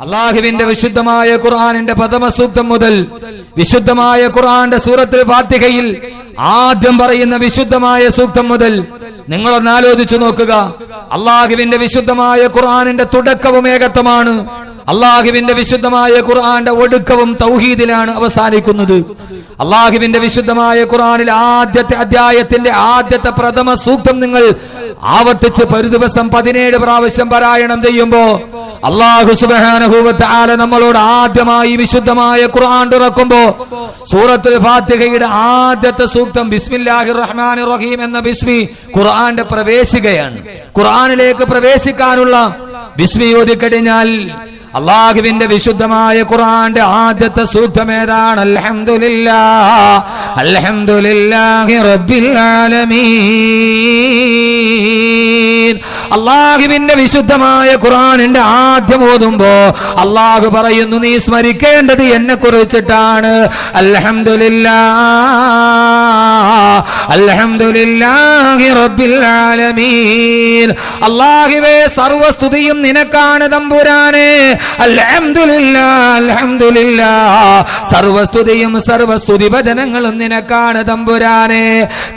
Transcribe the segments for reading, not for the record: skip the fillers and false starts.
അള്ളാഹുവിന്റെ വിശുദ്ധമായ ഖുർആനിന്റെ പ്രഥമ സൂക്തം മുതൽ വിശുദ്ധമായ ഖുർആന്റെ സൂറത്തുൽ ഫാത്തിഹയിൽ ആദ്യം പറയുന്ന വിശുദ്ധമായ സൂക്തം മുതൽ നിങ്ങളൊന്ന് ആലോചിച്ചു നോക്കുക. അള്ളാഹുവിന്റെ വിശുദ്ധമായ ഖുർആനിന്റെ തുടക്കവും ഏകത്വമാണ്. അള്ളാഹുവിന്റെ വിശുദ്ധമായ ഖുർആന്റെ ഒടുക്കവും തൗഹീദിലാണ് അവസാനിക്കുന്നത്. അള്ളാഹുവിന്റെ വിശുദ്ധമായ ഖുർആനിൽ ആദ്യത്തെ അധ്യായത്തിന്റെ ആദ്യത്തെ പ്രഥമ സൂക്തം നിങ്ങൾ ആവർത്തിച്ച് ഒരു ദിവസം 17 പ്രാവശ്യം പാരായണം ചെയ്യുമ്പോ അല്ലാഹു സുബ്ഹാനഹു വ തആല നമ്മളോട് ആദ്യമായി വിശുദ്ധമായ ഖുർആൻ തുറക്കുമ്പോ സൂറത്തുൽ ഫാത്തിഹയുടെ ആദ്യത്തെ സൂക്തം ബിസ്മില്ലാഹിർ റഹ്മാനിർ റഹീം എന്ന ബിസ്മി ഖുർആന്റെ പ്രവേശികയാണ്. ഖുർആനിലേക്ക് പ്രവേശിക്കാനുള്ള ബിസ്മി ഓതിക്കഴിഞ്ഞാൽ അള്ളാഹുവിന്റെ വിശുദ്ധമായ ഖുർആന്റെ ആദ്യത്തെ സൂക്തം ഏതാണ്? അൽഹംദുലില്ലാഹി റബ്ബിൽ ആലമീൻ. അള്ളാഹുവിന്റെ വിശുദ്ധമായ ഖുർആനിന്റെ ആദ്യം ഓതുമ്പോ അള്ളാഹു പറയുന്നു, നീ സ്മരിക്കേണ്ടത് എന്നെ കുറിച്ചിട്ടാണ്. അൽഹംദുലില്ലാഹി റബ്ബിൽ ആലമീൻ. അള്ളാഹുവേ, സർവസ്തുതിയും നിനക്കാണ് തമ്പുരാനെ. അൽഹംദുലില്ലാ, സർവസ്തുതിയും സർവസ്തുതി വചനങ്ങളും നിനക്കാണ് തമ്പുരാനെ.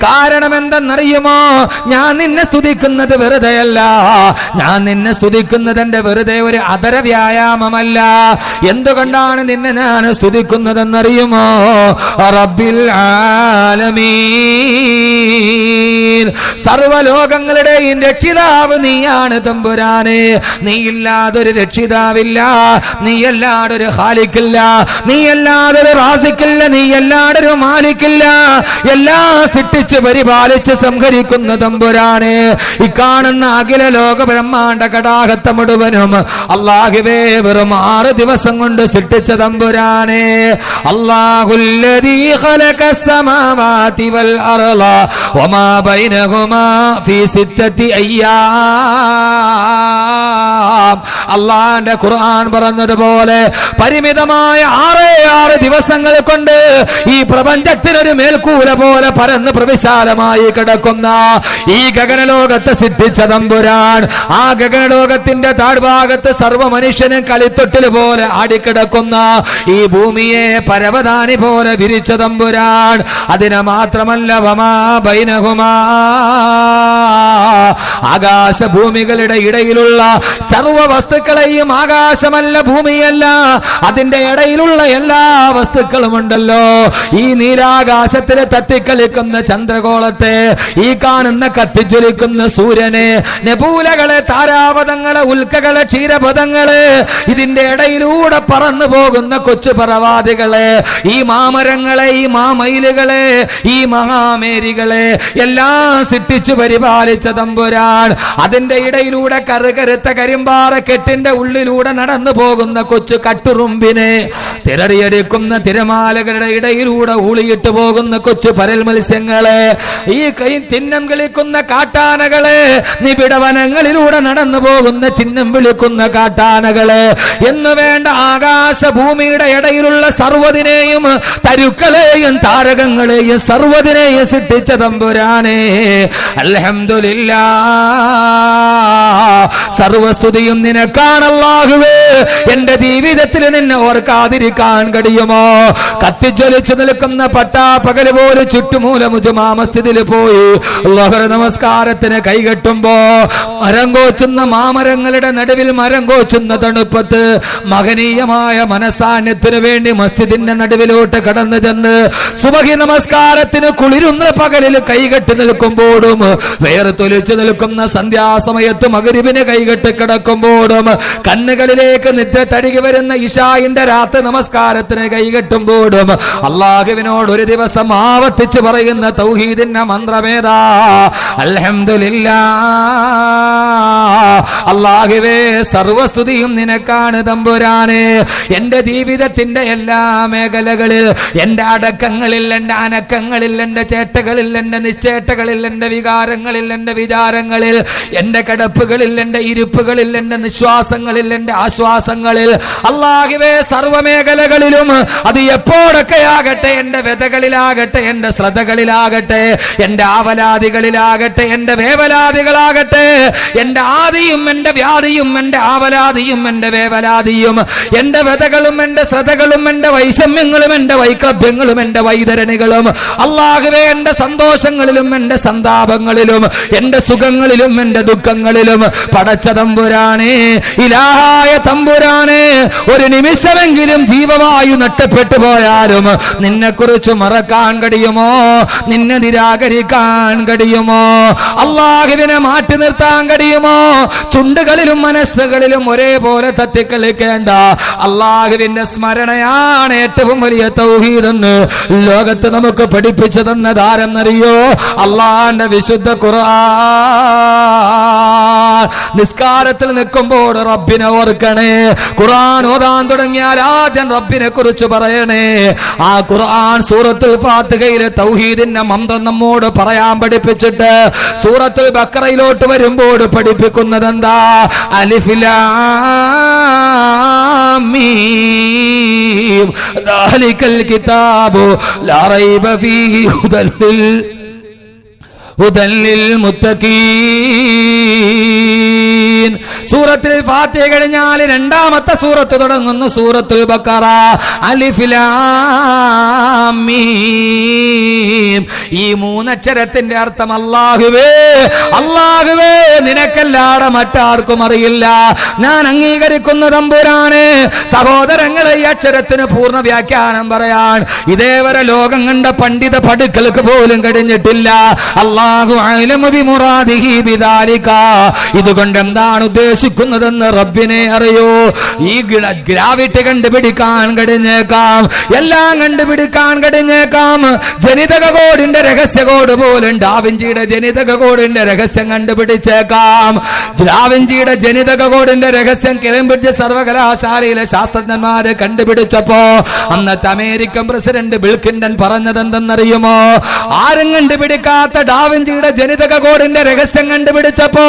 കാരണം എന്തെന്നറിയുമോ? ഞാൻ നിന്നെ സ്തുതിക്കുന്നത് വെറുതെയല്ല. ഞാൻ നിന്നെ സ്തുതിക്കുന്നത് എന്റെ വെറുതെ ഒരു അധര വ്യായാമമല്ല. എന്തുകൊണ്ടാണ് നിന്നെ ഞാൻ സ്തുതിക്കുന്നതെന്നറിയുമോ? റബ്ബിൽ ആലമീൻ, സർവലോകങ്ങളുടെയും രക്ഷിതാവ് നീയാണ് തമ്പുരാനെ. നീയില്ലാതൊരു രക്ഷിതാവില്ല, നീയല്ലാതൊരു ഖാലിക്കില്ല, നീയല്ലാതൊരു റാസിക്കില്ല, നീയല്ലാതൊരു മാലിക്കില്ല. എല്ലാം സൃഷ്ടിച്ച് പരിപാലിച്ച് സംഹരിക്കുന്ന തമ്പുരാനെ. ഈ കാണുന്ന അഖില ലോക ബ്രഹ്മാണ്ട കടാഹത്തെ മുഴുവനും അല്ലാഹുവേ വെറും 6 ദിവസം കൊണ്ട് സൃഷ്ടിച്ച തമ്പുരാനെ. അല്ലാഹുല്ലദീ ഖലഖസ് സമാവാതി വൽ അർള വമാ ബൈനഹുമാ ഫീ 6 അയ്യാം. അല്ലാഹുവിന്റെ ഖുർആൻ പറഞ്ഞതുപോലെ പരിമിതമായ 6 ദിവസങ്ങൾ കൊണ്ട് ഈ പ്രപഞ്ചത്തിനൊരു മേൽക്കൂര പോലെ പരന്ന് പ്രവിശാലമായി കിടക്കുന്ന ഈ ഗഗനലോകത്തെ സിദ്ധിച്ച തമ്പുരാൻ, ആ ഗഗനലോകത്തിന്റെ താഴ്ഭാഗത്ത് സർവ്വ മനുഷ്യനും കളിത്തൊട്ടിൽ പോലെ ആടിക്കിടക്കുന്ന ഈ ഭൂമിയെ പരവതാനി പോലെ വിരിച്ച തമ്പുരാൻ. അതിനെ മാത്രമല്ല, വമാ ബൈനഹുമാ, ആകാശഭൂമികളുടെ ഇടയിലുള്ള സർവ്വ വസ്തുക്കളെയും, ആകാശമല്ല ഭൂമിയല്ല, അതിന്റെ ഇടയിലുള്ള എല്ലാ വസ്തുക്കളുമുണ്ടല്ലോ, ഈ നീലാകാശത്തിലെ തത്തിക്കളിക്കുന്ന ചന്ദ്രഗോളത്തെ, ഈ കാണുന്ന കത്തിജ്വലിക്കുന്ന സൂര്യനെ, നെബൂലകളെ, താരാപഥങ്ങളെ, ഉൽക്കകളെ, ക്ഷീരപഥങ്ങളെ, ഇതിന്റെ ഇടയിലൂടെ പറന്നു പോകുന്ന കൊച്ചു പറവാദികളെ, ഈ മാമരങ്ങളെ, ഈ മാമയിലുകളെ, ഈ മഹാമേരികളെ എല്ലാം സൃഷ്ടിച്ചു പരിപാലിച്ച തമ്പുരാൻ. അതിന്റെ ഇടയിലൂടെ കറുകരുത്ത കരിമ്പാറ കെട്ടിന്റെ ഉള്ളിലൂടെ നടന്നു പോകുന്ന കൊച്ചു കട്ടുറുമ്പിനെ, തിരറിയടിക്കുന്ന തിരമാലകളുടെ ഇടയിലൂടെ ഊളിയിട്ട് പോകുന്ന കൊച്ചു പരൽ മത്സ്യങ്ങളെ, ഈ ചിഹ്നം കളിക്കുന്ന കാട്ടാനകളെ, നിബിഡവനങ്ങളിലൂടെ നടന്നു പോകുന്ന ചിഹ്നം വിളിക്കുന്ന കാട്ടാനകളെ എന്ന് വേണ്ട ആകാശഭൂമിയുടെ ഇടയിലുള്ള സർവ്വതിനെയും, തരുക്കളെയും താരകങ്ങളെയും സർവ്വതിനെയും സൃഷ്ടിച്ച തമ്പുരാനെ. അൽഹംദുലില്ലാ, സർവസ്തുതിയും നിനക്കാണ് അല്ലാഹുവേ. എന്റെ ജീവിതത്തിൽ നിന്നെ ഓർക്കാതിരിക്കാൻ കഴിയുമോ? കത്തിജ്വലിച്ചു നിൽക്കുന്ന പട്ടാപ്പകല് പോലും ചുറ്റുമൂലമുജുമാ മസ്ജിദിൽ പോയി ളുഹർ നമസ്കാരത്തിന് കൈകെട്ടുമ്പോ മരം കോച്ചുന്ന മാമരങ്ങളുടെ നടുവിൽ മരം കോച്ചുന്ന തണുപ്പത്ത് മഹനീയമായ മനസാന്നിധ്യത്തിന് വേണ്ടി മസ്ജിദിന്റെ നടുവിലോട്ട് കടന്നു ചെന്ന് സുബഹി നമസ്കാരത്തിന് കുളിരുന്ന പകലിൽ കൈകെട്ടി നിൽക്കുമ്പോഴും, വേർത്തൊലിച്ചു നിൽക്കുന്ന സന്ധ്യാസമയത്ത് മഗ്രിബിന് കൈകെട്ടി കിടക്കുമ്പോഴും, കണ്ണുകളിലേക്ക് നിദ്ര തഴുകി വരുന്ന ഇശായിന്റെ രാത്രി നമസ്കാരത്തിന് കൈകെട്ടുമ്പോഴും അല്ലാഹുവിനോട് ഒരു ദിവസം ആവർത്തിച്ച് പറയുന്ന തൗഹീദിന്റെ മന്ത്രമേതാ? അൽഹംദുലില്ലാ. അല്ലാഹുവേ, സർവസ്തുതിയും നിനക്കാണ് തമ്പുരാനെ. എന്റെ ജീവിതത്തിന്റെ എല്ലാ മേഖലകളിൽ, എന്റെ അടക്കങ്ങളിൽ, എന്റെ അനക്കങ്ങളിൽ, എന്റെ ചേട്ടകളിൽ, എന്റെ നിശ്ചേട്ടകളിൽ, എന്റെ വികാരങ്ങളിൽ, എന്റെ വിചാരങ്ങളിൽ, എന്റെ കിടപ്പുകളിൽ, എന്റെ ഇരുപ്പുകളിൽ, എന്റെ നിശ്വാസങ്ങളിൽ, എന്റെ ആശ്വാസങ്ങളിൽ, അല്ലാഹുവേ സർവ്വമേഖലകളിലും അത് എപ്പോഴൊക്കെയാകട്ടെ എന്റെ വ്യത വ്യതകളിലാകട്ടെ, എന്റെ ശ്രദ്ധകളിലാകട്ടെ, എന്റെ ആവലാദികളിലാകട്ടെ, എന്റെ വേവലാദികളാകട്ടെ, എന്റെ ആദിയും എന്റെ വ്യാധിയും എന്റെ ആവലാദിയും എന്റെ വേവലാദിയും, എന്റെ വ്യതകളും എന്റെ ശ്രദ്ധകളും എന്റെ വൈഷമ്യങ്ങളും എന്റെ വൈക്ലഭ്യങ്ങളും എന്റെ വൈതരണികളും, അല്ലാഹുവേ എന്റെ സന്തോഷങ്ങളിലും എന്റെ സന്താപങ്ങളിലും എന്റെ സുഖങ്ങളിലും എന്റെ ദുഃഖങ്ങളിലും പടച്ച തമ്പുരാനെ, ഇലാഹായ തമ്പുരാനെ, ഒരു നിമിഷമെങ്കിലും ജീവവായു നഷ്ടപ്പെട്ടു പോയാലും നിന്നെക്കുറിച്ച് മറക്കാൻ കഴിയുമോ? നിന്നെ നിരാകരിക്കാൻ കഴിയുമോ? അല്ലാഹുവിനെ മാറ്റി നിർത്താൻ കഴിയുമോ? ചുണ്ടുകളിലും മനസ്സുകളിലും ഒരേപോലെ തത്തിക്കളിക്കേണ്ട അല്ലാഹുവിന്റെ സ്മരണയാണ് ഏറ്റവും വലിയ തൗഹീദ് എന്ന് ലോകത്ത് നമുക്ക് പഠിപ്പിച്ചു തന്നതാരെന്നറിയോ? അല്ലാഹുവിന്റെ വിശുദ്ധ ഖുർആൻ. നിസ്കാരത്തിൽ നിൽക്കുമ്പോൾ റബ്ബിനെ ഓർക്കണേ. ഖുർആൻ ഓതാൻ തുടങ്ങിയാൽ ആദ്യം റബ്ബിനെ കുറിച്ച് പറയണേ. ആ ഖുർആൻ സൂറത്തുൽ ഫാത്തിഹയിലെ തൗഹീദിന്റെ മന്ത്രം നമ്മോട് പറയാൻ പഠിപ്പിച്ചിട്ട് സൂറത്തുൽ ബഖറയിലോട്ട് വരുമ്പോൾ പഠിപ്പിക്കുന്നത് എന്താ? അലിഫ് ലാം മീം ദാലികൽ കിതാബു ലാ റൈബ ഫീഹി ഹുദൻ ലിൽ മുത്തഖീൻ. സൂറത്തുൽ ഫാത്തിഹ കഴിഞ്ഞാൽ രണ്ടാമത്തെ സൂറത്ത് തുടങ്ങുന്നു സൂറത്തുൽ ബഖറ. അലിഫ് ലാം മീം. ഈ മൂന്നക്ഷരത്തിന്റെ അർത്ഥം അല്ലാഹുവേ, അല്ലാഹുവേ നിനക്കല്ലാതെ മറ്റാർക്കും അറിയില്ല. ഞാൻ അംഗീകരിക്കുന്ന തമ്പുരാനെ. സഹോദരങ്ങളെ, ഈ അക്ഷരത്തിന് പൂർണ്ണ വ്യാഖ്യാനം പറയാൻ ഇതേവരെ ലോകം കണ്ട പണ്ഡിത പടുക്കൾക്ക് പോലും കഴിഞ്ഞിട്ടില്ല. അല്ലാഹു അഅലമു ബിമുറാദിഹി ബിദാലിക. ഇതുകൊണ്ട് എന്താണ് ഉദ്ദേശിക്കുന്നതെന്ന് റബ്ബിനെ അറിയൂ. ഈ ഗ്രാവിറ്റി കണ്ടുപിടിക്കാൻ കഴിഞ്ഞേക്കാം, എല്ലാം കണ്ടുപിടിക്കാൻ കഴിഞ്ഞേക്കാം. ജനിതക കോഡിന്റെ രഹസ്യ കോഡ് പോലും ഡാവിഞ്ചിയുടെ ജനിതക കോഡിന്റെ രഹസ്യം കണ്ടുപിടിച്ചേക്കാം. ഡാവിഞ്ചിയുടെ ജനിതക കോഡിന്റെ രഹസ്യം കേംബ്രിഡ്ജ് സർവകലാശാലയിലെ ശാസ്ത്രജ്ഞന്മാര് കണ്ടുപിടിച്ചപ്പോ അന്നത്തെ അമേരിക്കൻ പ്രസിഡന്റ് ബിൽ ക്ലിന്റൺ പറഞ്ഞത് എന്തെന്നറിയുമോ? ആരും കണ്ടുപിടിക്കാത്ത ഡാവിഞ്ചിയുടെ ജനിതക കോഡിന്റെ രഹസ്യം കണ്ടുപിടിച്ചപ്പോ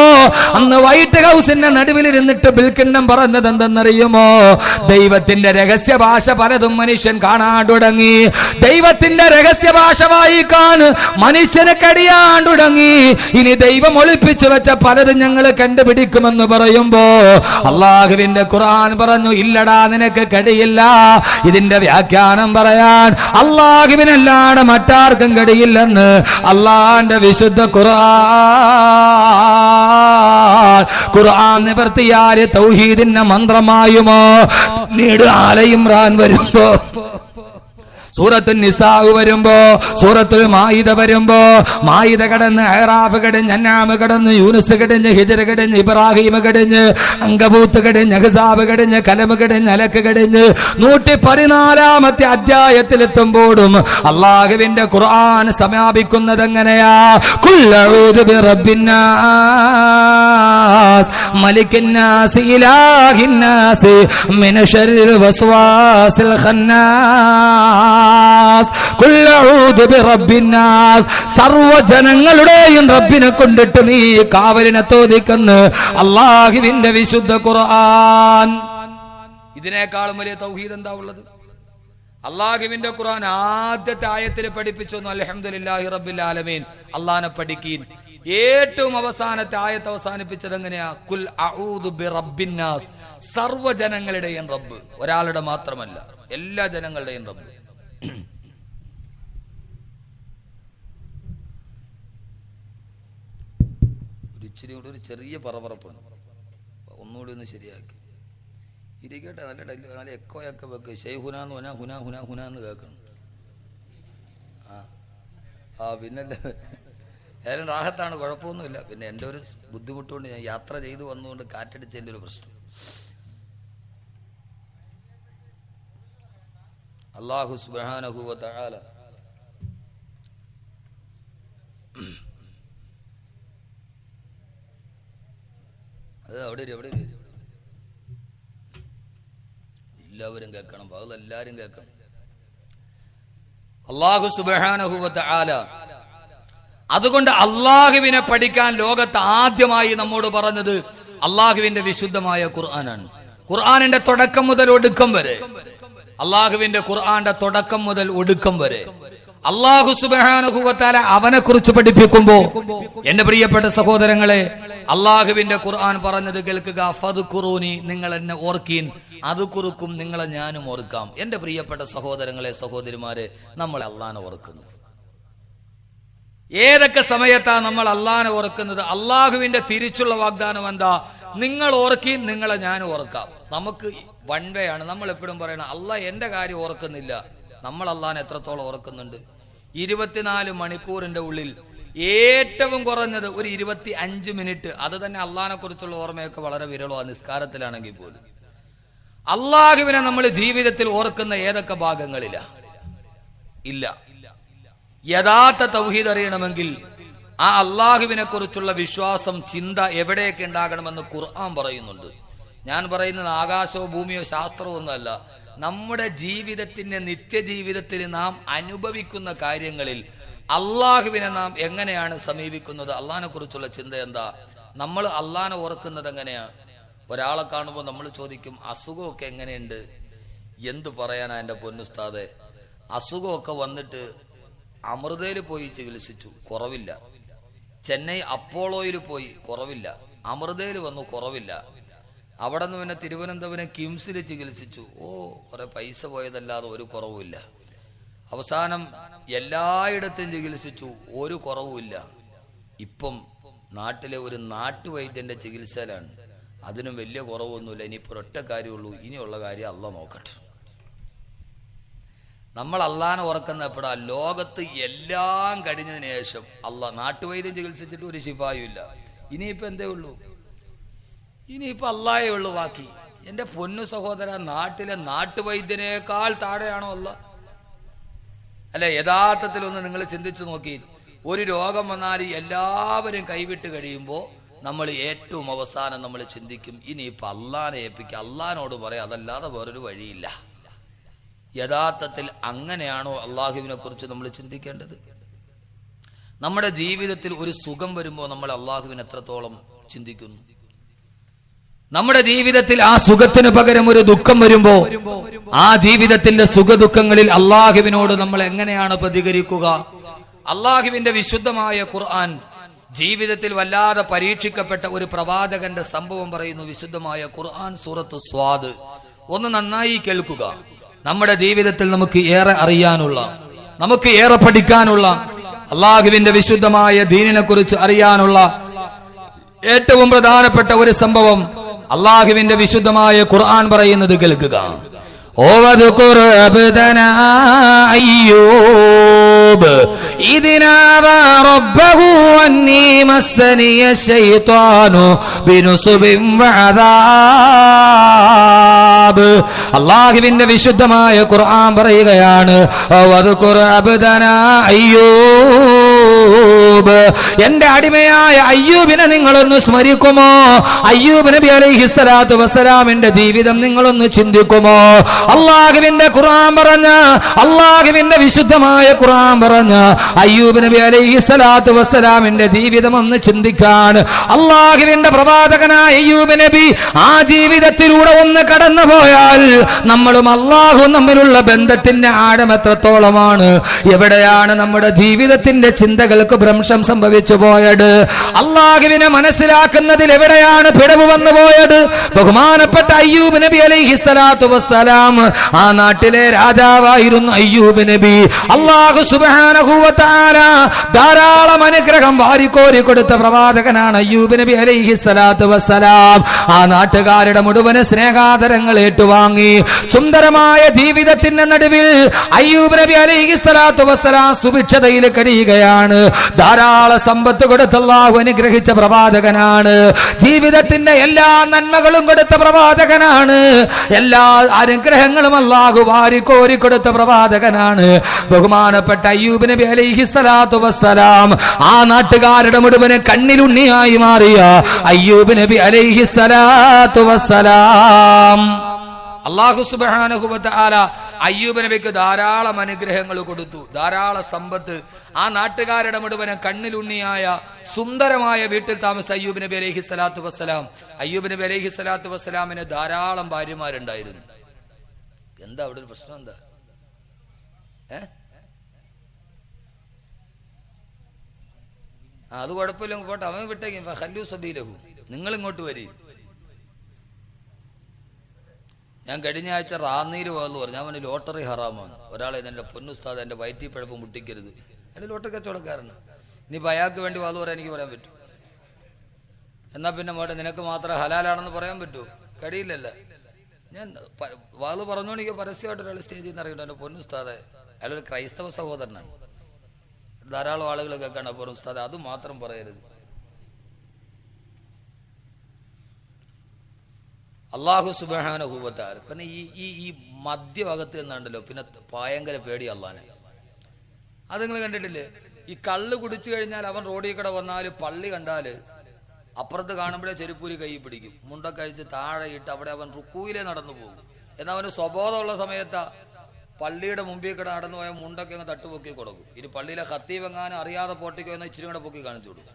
അന്ന് വൈറ്റ് ഹൗസിന്റെ നടുവിലിരുന്നിട്ട് ബിൽ ക്ലിന്റൺ പറഞ്ഞത് എന്തെന്നറിയുമോ? ദൈവത്തിന്റെ രഹസ്യ ഭാഷ പലതും മനുഷ്യൻ കാണാൻ തുടങ്ങി. ദൈവത്തിന്റെ രഹസ്യ ഭാഷ വായിക്കാൻ മനുഷ്യന് കഴിയാൻ തുടങ്ങി. ഇനി ദൈവം ഒളിപ്പിച്ചു വെച്ച പലതും ഞങ്ങൾ കണ്ടുപിടിക്കുമെന്ന് പറയുമ്പോ അല്ലാഹുവിന്റെ ഖുർആൻ പറഞ്ഞു, ഇല്ലടാ നിനക്ക് കഴിയില്ല. ഇതിന്റെ വ്യാഖ്യാനം പറയാൻ അല്ലാഹുവിനല്ലാതെ മറ്റാർക്കും കഴിയില്ലെന്ന് അല്ലാഹുവിന്റെ വിശുദ്ധ ഖുർആൻ. ഖുർആൻ നിവർത്തിയാൽ തൗഹീദിന്റെ മന്ത്രമായുമോ? പിന്നീട് ആല ഇമ്രാൻ വരുമ്പോ, സൂറത്തുൽ നിസാ വരുമ്പോ, സൂറത്തുൽ മായിദ വരുമ്പോ, മായിദ കടന്ന് അഹ്റാഫ് കടന്ന് അൻആം കടന്ന് യൂനുസ് കടന്ന് ഹിജ്ർ കടന്ന് ഇബ്രാഹിം കടന്ന് അങ്കബൂത്ത് കടന്ന് അഹ്സാബ് കടന്ന് കലം കടന്ന് അലക്ക് കടന്ന് 114ാമത്തെ അധ്യായത്തിലെത്തുമ്പോഴും അല്ലാഹുവിന്റെ ഖുർആൻ സമാപിക്കുന്നത് എങ്ങനെയാ? ഖുൽ അഊദു ബിറബ്ബിന്നാസ് മലിക്കിന്നാസ് ഇലാഹിന്നാസ് മിന ശർരിൽ വസ്വാസിൽ ഖന്നാസ്. സർവജനങ്ങളുടെയും റബ്ബിനെ കൊണ്ടിട്ട് നീ കാവലിനെ തോന്നിക്കുന്നു അല്ലാഹുവിന്റെ വിശുദ്ധ ഖുർആൻ. ഇതിനേക്കാളും വലിയ തൗഹീദ് എന്താ ഉള്ളത്? അല്ലാഹുവിന്റെ ഖുർആൻ ആദ്യത്തെ ആയത്തിൽ പഠിപ്പിച്ചു അൽഹംദുലില്ലാഹി റബ്ബിൽ ആലമീൻ, അല്ലാഹനെ പഠിക്കീൻ. ഏറ്റവും അവസാനത്തെ ആയത്ത് അവസാനിപ്പിച്ചത് എങ്ങനെയാ? കുൽ അഊദു ബിറബ്ബിന്നാസ്. സർവജനങ്ങളുടെയും റബ്ബ്, ഒരാളുടെ മാത്രമല്ല, എല്ലാ ജനങ്ങളുടെയും റബ്ബ്. ഒരു ചെറിയ പറപ്പറപ്പാണ്, ഒന്നുകൂടി ഒന്ന് ശരിയാക്കി ഇരിക്കട്ടെ. നല്ല എക്കോയൊക്കെ വെക്ക്. ഷെയ്ഹുനാന്ന് ഹുന ഹുന ഹുന ഹുന എന്ന് കേൾക്കണം. പിന്നല്ലേ ഏതായാലും റാഹത്താണ്, കുഴപ്പമൊന്നുമില്ല. പിന്നെ എൻ്റെ ഒരു ബുദ്ധിമുട്ടുകൊണ്ട് ഞാൻ യാത്ര ചെയ്തു വന്നുകൊണ്ട് കാറ്റടിച്ചതിൻ്റെ ഒരു പ്രശ്നം. അല്ലാഹു സുബ്ഹാനഹു വ തആല അത് അവിടെ എല്ലാവരും കേൾക്കണം, എല്ലാവരും കേൾക്കണം. അല്ലാഹു സുബ്ഹാനഹു വ തആല അതുകൊണ്ട് അല്ലാഹുവിനെ പഠിക്കാൻ ലോകത്ത് ആദ്യമായി നമ്മോട് പറഞ്ഞത് അല്ലാഹുവിന്റെ വിശുദ്ധമായ ഖുർആനാണ്. ഖുർആനിന്റെ തുടക്കം മുതൽ ഒടുക്കം വരെ, അല്ലാഹുവിന്റെ ഖുർആന്റെ തുടക്കം മുതൽ ഒടുക്കം വരെ അല്ലാഹു സുബ്ഹാനഹു വ തആല അവനെ കുറിച്ച് പഠിപ്പിക്കുമ്പോ എന്റെ പ്രിയപ്പെട്ട സഹോദരങ്ങളെ, അള്ളാഹുവിന്റെ ഖുർആൻ പറഞ്ഞത് കേൾക്കുക, ഫദ്കുറൂനി, നിങ്ങൾ എന്നെ ഓർക്കീൻ, അത് കുറുക്കും നിങ്ങളെ ഞാനും ഓർക്കാം. എന്റെ പ്രിയപ്പെട്ട സഹോദരങ്ങളെ, സഹോദരിമാരെ, നമ്മൾ അള്ളാഹനെ ഓർക്കുന്നത് ഏതൊക്കെ സമയത്താ നമ്മൾ അള്ളാഹനെ ഓർക്കുന്നത്? അള്ളാഹുവിന്റെ തിരിച്ചുള്ള വാഗ്ദാനം എന്താ? നിങ്ങൾ ഓർക്കീൻ, നിങ്ങളെ ഞാൻ ഓർക്കാം. നമുക്ക് വൺ വേ ആണ്. നമ്മൾ എപ്പോഴും പറയണം അള്ളാഹ് എന്റെ കാര്യം ഓർക്കുന്നില്ല. നമ്മൾ അള്ളാഹനെ എത്രത്തോളം ഓർക്കുന്നുണ്ട്? 24 മണിക്കൂറിന്റെ ഉള്ളിൽ ഏറ്റവും കുറഞ്ഞത് ഒരു 25 മിനിറ്റ്, അത് തന്നെ അള്ളാഹിനെ കുറിച്ചുള്ള ഓർമ്മയൊക്കെ വളരെ വിരളമാണ്, നിസ്കാരത്തിലാണെങ്കിൽ പോലും. അള്ളാഹുവിനെ നമ്മൾ ജീവിതത്തിൽ ഓർക്കുന്ന ഏതൊക്കെ ഭാഗങ്ങളിലാ? ഇല്ല. യഥാർത്ഥ തൗഹീദ് അറിയണമെങ്കിൽ ആ അള്ളാഹുവിനെ കുറിച്ചുള്ള വിശ്വാസം, ചിന്ത എവിടെയൊക്കെ ഉണ്ടാകണമെന്ന് ഖുർആൻ പറയുന്നുണ്ട്. ഞാൻ പറയുന്നത് ആകാശമോ ഭൂമിയോ ശാസ്ത്രമോ ഒന്നുമല്ല. നമ്മുടെ ജീവിതത്തിന്റെ നിത്യജീവിതത്തിൽ നാം അനുഭവിക്കുന്ന കാര്യങ്ങളിൽ അള്ളാഹുവിനെ നാം എങ്ങനെയാണ് സമീപിക്കുന്നത്? അള്ളാഹിനെ കുറിച്ചുള്ള ചിന്ത എന്താ? നമ്മൾ അള്ളാഹിനെ ഓർക്കുന്നത് എങ്ങനെയാ? ഒരാളെ കാണുമ്പോൾ നമ്മൾ ചോദിക്കും അസുഖമൊക്കെ എങ്ങനെയുണ്ട്? എന്തു പറയാനാ എൻ്റെ പൊന്നുസ്താദെ, അസുഖമൊക്കെ വന്നിട്ട് അമൃതയിൽ പോയി ചികിത്സിച്ചു, കുറവില്ല. ചെന്നൈ അപ്പോളോയിൽ പോയി, കുറവില്ല. അമൃതയിൽ വന്നു, കുറവില്ല. അവിടെ നിന്ന് പിന്നെ തിരുവനന്തപുരം കിംസിൽ ചികിത്സിച്ചു, കുറെ പൈസ പോയതല്ലാതെ ഒരു കുറവുമില്ല. അവസാനം എല്ലായിടത്തും ചികിത്സിച്ചു, ഒരു കുറവുമില്ല. ഇപ്പം നാട്ടിലെ ഒരു നാട്ടുവൈദ്യന്റെ ചികിത്സയിലാണ്, അതിനും വലിയ കുറവൊന്നുമില്ല. ഇനിയിപ്പോൾ ഒറ്റ കാര്യമുള്ളൂ, ഇനിയുള്ള കാര്യം അള്ളാഹ് നോക്കട്ടെ. നമ്മൾ അള്ളാഹിനെ ഓർക്കുന്ന എപ്പോഴാ? ലോകത്ത് എല്ലാം കഴിഞ്ഞതിന് ശേഷം. അള്ളാഹ് നാട്ടുവൈദ്യം ചികിത്സിച്ചിട്ട് ഒരു ശിഫായും ഇല്ല. ഇനിയിപ്പോൾ എന്തേ ഉള്ളൂ? ഇനിയിപ്പോൾ അള്ളാഹേ ഉള്ളൂ ബാക്കി. എൻ്റെ പൊന്നു സഹോദര, നാട്ടിലെ നാട്ടുവൈദ്യനേക്കാൾ താഴെയാണോ അള്ളാഹ്? അല്ലെ, യഥാർത്ഥത്തിൽ ഒന്ന് നിങ്ങൾ ചിന്തിച്ചു നോക്കി. ഒരു രോഗം വന്നാൽ എല്ലാവരും കൈവിട്ട് കഴിയുമ്പോൾ നമ്മൾ ഏറ്റവും അവസാനം നമ്മൾ ചിന്തിക്കും ഇനിയിപ്പോൾ അള്ളാഹിനെ ഏൽപ്പിക്കുക, അള്ളാഹിനോട് പറയാം, അതല്ലാതെ വേറൊരു വഴിയില്ല. യഥാർത്ഥത്തിൽ അങ്ങനെയാണോ അള്ളാഹുവിനെ കുറിച്ച് നമ്മൾ ചിന്തിക്കേണ്ടത്? നമ്മുടെ ജീവിതത്തിൽ ഒരു സുഖം വരുമ്പോൾ നമ്മൾ അള്ളാഹുവിനെ എത്രത്തോളം ചിന്തിക്കുന്നു? നമ്മുടെ ജീവിതത്തിൽ ആ സുഖത്തിന് പകരം ഒരു ദുഃഖം വരുമ്പോ ആ ജീവിതത്തിന്റെ സുഖദുഃഖങ്ങളിൽ അള്ളാഹുവിനോട് നമ്മൾ എങ്ങനെയാണ് പ്രതികരിക്കുക? അള്ളാഹുവിന്റെ വിശുദ്ധമായ ഖുർആൻ ജീവിതത്തിൽ വല്ലാതെ പരീക്ഷിക്കപ്പെട്ട ഒരു പ്രവാചകന്റെ സംഭവം പറയുന്നു. വിശുദ്ധമായ ഖുർആൻ സൂറത്ത് സ്വാദ് ഒന്ന് നന്നായി കേൾക്കുക. നമ്മുടെ ജീവിതത്തിൽ നമുക്ക് ഏറെ അറിയാനുള്ള, നമുക്ക് ഏറെ പഠിക്കാനുള്ള, അള്ളാഹുവിന്റെ വിശുദ്ധമായ ദീനിനെ കുറിച്ച് അറിയാനുള്ള ഏറ്റവും പ്രധാനപ്പെട്ട ഒരു സംഭവം അള്ളാഹുവിന്റെ വിശുദ്ധമായ ഖുർആൻ പറയുന്നത് കേൾക്കുക. ഓവദ്കുർ അബ്ദനാ അയ്യൂബ് ഇദ്നാബാ റബ്ബഹു അന്നീ മസ്സനിയ ശൈത്വാനു ബിനുസുബിൻ വഅദാബ്. അള്ളാഹുവിന്റെ വിശുദ്ധമായ ഖുർആൻ പറയുകയാണ്, ഓവദ്കുർ അബ്ദനാ അയ്യൂബ്, എന്റെ അടിമയായ അയ്യൂബിനെ നിങ്ങളൊന്ന് സ്മരിക്കുമോ? അയ്യൂബ് നബി അലൈഹിസ്സലാത്തു വസ്സലാമിന്റെ ജീവിതം നിങ്ങളൊന്ന് ചിന്തിക്കുമോ? അള്ളാഹുവിന്റെ ഖുർആൻ പറഞ്ഞ, അള്ളാഹുവിന്റെ വിശുദ്ധമായ ഖുർആൻ പറഞ്ഞ അയ്യൂബ് നബി അലൈഹിസ്സലാത്തു വസ്സലാമിന്റെ ജീവിതം ഒന്ന് ചിന്തിക്കാൻ അള്ളാഹുവിന്റെ പ്രവാചകനായ അയ്യൂബ് നബി ആ ജീവിതത്തിലൂടെ ഒന്ന് കടന്നുപോയാൽ നമ്മളും അള്ളാഹും തമ്മിലുള്ള ബന്ധത്തിന്റെ ആഴം എത്രത്തോളമാണ്? എവിടെയാണ് നമ്മുടെ ജീവിതത്തിന്റെ ചിന്തകൾക്ക് ഭ്രംശം സംഭവിച്ചു പോയത്? അള്ളാഹുവിനെ മനസ്സിലാക്കുന്നതിൽ എവിടെയാണ് പിഴവ് വന്നു പോയത്? ബഹുമാനപ്പെട്ട അയ്യൂബ് നബി അലൈഹിസ്സലാത്തു വസ്സലാം ആ നാട്ടിലെ രാജാവായിരുന്നു അയ്യൂബ് നബി. അല്ലാഹു സുബ്ഹാനഹു വ തആല ധാരാളം അനുഗ്രഹം വാരിക്കോരി കൊടുത്ത പ്രവാചകനാണ് അയ്യൂബ് നബി അലൈഹിസ്സലാത്തു വസ്സലാം. ആ നാട്ടുകാരുടെ മുഴുവൻ സ്നേഹാദരങ്ങൾ ഏറ്റുവാങ്ങി സുന്ദരമായ ജീവിതത്തിന്റെ നടുവിൽ അയ്യൂബ് നബി അലൈഹിസ്സലാത്തു വസ്സലാം സുഭിക്ഷതയിൽ കഴിയുകയാണ്. ധാരാളം സമ്പത്ത് കൊടുത്ത് അല്ലാഹു അനുഗ്രഹിച്ച പ്രവാചകനാണ്. ജീവിതത്തിന്റെ എല്ലാ നന്മകളും കൊടുത്ത പ്രവാചകനാണ്. എല്ലാ അനുഗ്രഹങ്ങളും അല്ലാഹു വാരിക്കോരി കൊടുത്ത പ്രവാചകനാണ് ബഹുമാനപ്പെട്ട അയ്യൂബ് നബി അലൈഹിസ്സലാത്തു വസ്സലാം. ആ നാട്ടുകാരുടെ മുഴുവന് കണ്ണിലുണ്ണിയായി മാറിയ അയ്യൂബ് നബി അലൈഹിസ്സലാത്തു വസ്സലാം. അല്ലാഹു സുബ്ഹാനഹു വ തആല അയ്യൂബ് നബിക്ക് ധാരാളം അനുഗ്രഹങ്ങൾ കൊടുത്തു, ധാരാളം സമ്പത്ത്. ആ നാട്ടുകാരുടെ മുഴുവനും കണ്ണിലുണ്ണിയായ സുന്ദരമായ വീട്ടിൽ താമസിച്ച അയ്യൂബ് നബി അലൈഹിസ്സലാത്തു വസ്സലാം. അയ്യൂബ് നബി അലൈഹിസ്സലാത്തു വസ്സലാമിന് ധാരാളം ഭാര്യമാരുണ്ടായിരുന്നു. എന്താ അവിടെ ഒരു പ്രശ്നം? എന്താ അത് കുഴപ്പമില്ല, പോട്ടെ, അവൻ വിട്ടേക്കും. ഹല്ലു സബീലഹു, നിങ്ങൾ ഇങ്ങോട്ട് വരി. ഞാൻ കഴിഞ്ഞ ആഴ്ച റാന്നീര് പോകാന്ന് പറഞ്ഞു. അവന് ലോട്ടറി ഹറാമാണ്. ഒരാളെ എൻ്റെ പൊന്നുസ്താദ് എൻ്റെ വയറ്റി പഴപ്പ് മുട്ടിക്കരുത്, എൻ്റെ ലോട്ടറി കച്ചവടക്കാരന്. ഇനിയിപ്പോൾ അയാൾക്ക് വേണ്ടി വാത് പറയാൻ എനിക്ക് പറയാൻ പറ്റും? എന്നാൽ പിന്നെ മോട്ടെ, നിനക്ക് മാത്രം ഹലാലാണെന്ന് പറയാൻ പറ്റുമോ? കഴിയില്ലല്ലോ. ഞാൻ വാത് പറഞ്ഞോണ്ട് എനിക്ക് പരസ്യമായിട്ട് ഒരാൾ സ്റ്റേജിൽ നിന്ന് ഇറങ്ങിയിട്ട് എൻ്റെ പൊന്നുസ്താദെ, അയാളൊരു ക്രൈസ്തവ സഹോദരനാണ്, ധാരാളം ആളുകൾ കേൾക്കാണ്. അപ്പോൾ ഉസ്താദെ അത് മാത്രം പറയരുത്. അള്ളാഹു സുബ്ഹാനഹു വ തആല പിന്നെ ഈ മദ്യഭാഗത്ത് നിന്നുണ്ടല്ലോ, പിന്നെ ഭയങ്കര പേടി അള്ളാനെ. അത് നിങ്ങൾ കണ്ടിട്ടില്ലേ? ഈ കള്ള് കുടിച്ചു കഴിഞ്ഞാൽ അവൻ റോഡിൽ കൂടെ വന്നാൽ, പള്ളി കണ്ടാൽ അപ്പുറത്ത് കാണുമ്പോഴേ ചെരുപ്പൂരി കൈ പിടിക്കും, മുണ്ടൊക്കെ കഴിച്ച് താഴെ ഇട്ട് അവിടെ അവൻ റുക്കൂയിലേ നടന്നു പോകും. എന്നാൽ അവന് സ്വബോധമുള്ള സമയത്താ പള്ളിയുടെ മുമ്പിൽ കൂടെ നടന്നു പോയാൽ മുണ്ടൊക്കെ അങ്ങ് തട്ടുപൊക്കി കൊടുക്കും. ഇനി പള്ളിയിലെ ഖത്തീബ് എങ്ങാനും അറിയാതെ പൊട്ടിക്കോ എന്നാൽ ഇച്ചിരി കൂടെ പൊക്കി കാണിച്ചു കൊടുക്കും.